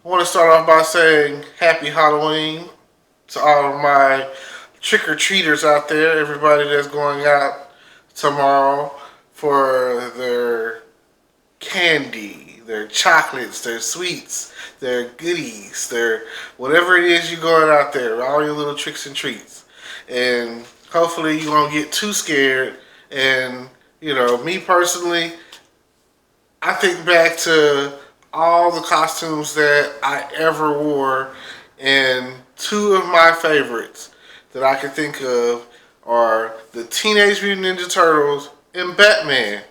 I want to start off by saying Happy Halloween to all of my trick or treaters out there, everybody that's going out tomorrow for their candy, their chocolates, their sweets, their goodies, their whatever it is you're going out there, all your little tricks and treats. And hopefully you won't get too scared. And, me personally, I think back to all the costumes that I ever wore, and two of my favorites that I can think of are the Teenage Mutant Ninja Turtles and Batman.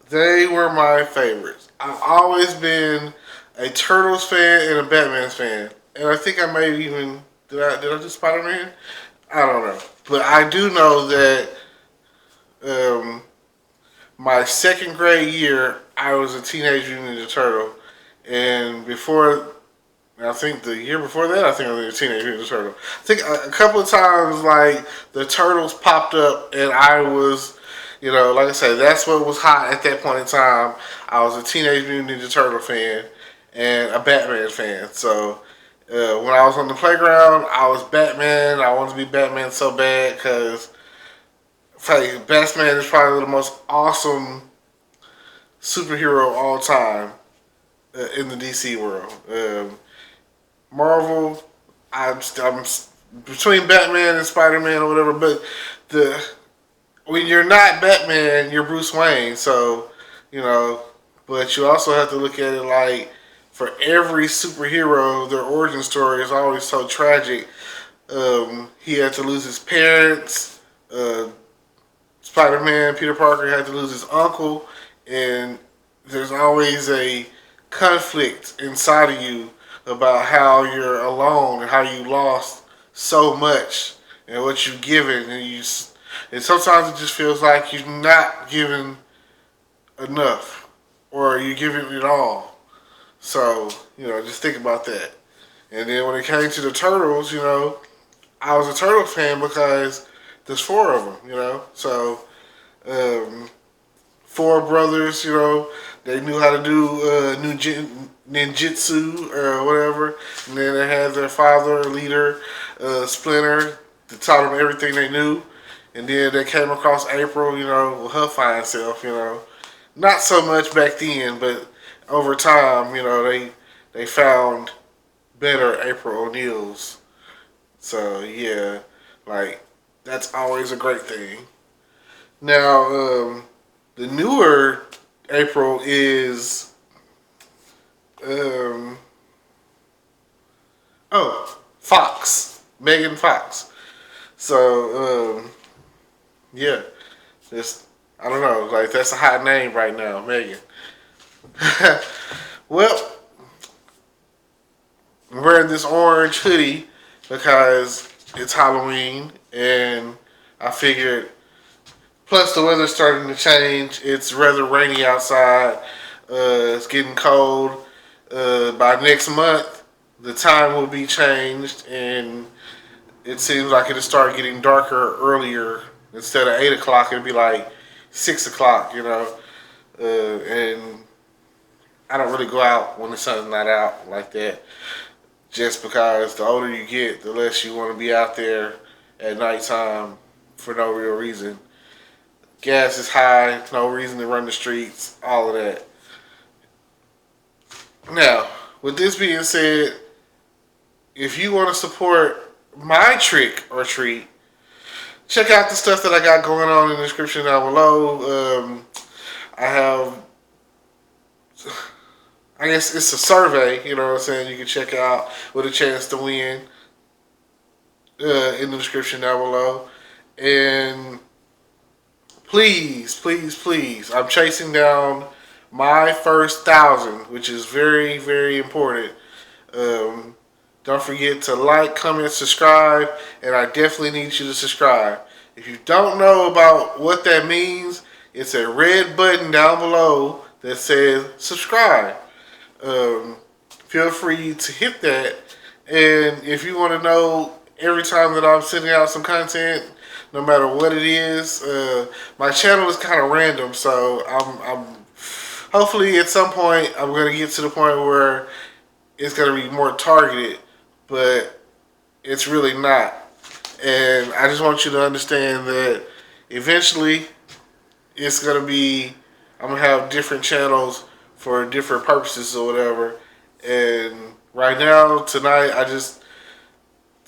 They were my favorites. I've always been a Turtles fan and a Batman fan, and I think I may even did I do Spider Man? I don't know, but I do know that um, my second grade year, I was a Teenage Mutant Ninja Turtle, and I think the year before that, I think I was a Teenage Mutant Ninja Turtle. I think a couple of times, like the Turtles popped up, and I was, like I said, that's what was hot at that point in time. I was a Teenage Mutant Ninja Turtle fan and a Batman fan. So when I was on the playground, I was Batman. I wanted to be Batman so bad because Batman is probably the most awesome superhero of all time in the DC world. Marvel, I'm between Batman and Spider Man or whatever, but the when you're not Batman, you're Bruce Wayne. So you know, but you also have to look at it like for every superhero, their origin story is always so tragic. He had to lose his parents. Spider Man, Peter Parker had to lose his uncle, and there's always a conflict inside of you about how you're alone and how you lost so much and what you've given, and sometimes it just feels like you're not giving enough or you're giving it all. So just think about that. And then when it came to the Turtles, I was a Turtle fan because there's four of them, So um, four brothers, they knew how to do ninjutsu or whatever. And then they had their father, leader, Splinter, that taught them everything they knew. And then they came across April, with her fine self, Not so much back then, but over time, they found better April O'Neils. So yeah, like that's always a great thing. Now, the newer April is um, Fox, Megan Fox. So yeah, just I don't know, like that's a hot name right now, Megan. Well, I'm wearing this orange hoodie because it's Halloween, and I figured. Plus, the weather's starting to change. It's rather rainy outside. It's getting cold. By next month, the time will be changed, and it seems like it'll start getting darker earlier. Instead of 8 o'clock, it'll be like 6 o'clock. And I don't really go out when the sun's not out like that. Just because the older you get, the less you want to be out there at nighttime for no real reason. Gas is high, no reason to run the streets, all of that. Now, with this being said, if you want to support my trick or treat, check out the stuff that I got going on in the description down below. I have, I guess it's a survey, you know what I'm saying, you can check out with a chance to win in the description down below. And please, please, please, I'm chasing down my first 1,000, which is very, very important. Um, don't forget to like, comment, subscribe, and I definitely need you to subscribe. If you don't know about what that means, it's a red button down below that says subscribe. Feel free to hit that. And if you want to know every time that I'm sending out some content, no matter what it is, my channel is kind of random, so I'm hopefully at some point I'm going to get to the point where it's going to be more targeted, but it's really not. And I just want you to understand that eventually it's going to be, I'm going to have different channels for different purposes or whatever. And right now, today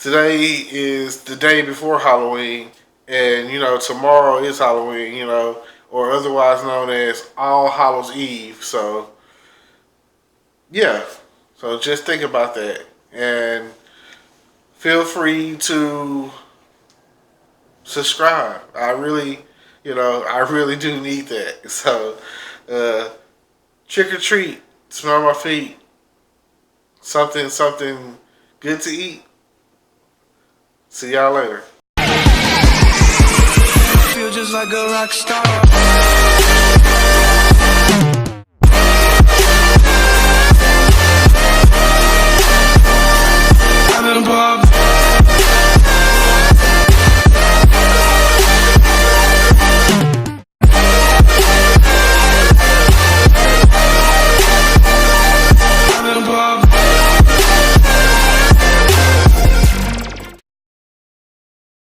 is the day before Halloween. And, tomorrow is Halloween, or otherwise known as All Hallows Eve. So, yeah. So just think about that. And feel free to subscribe. I really do need that. So, trick or treat, smell my feet, something good to eat. See y'all later. Feel just like a rock star.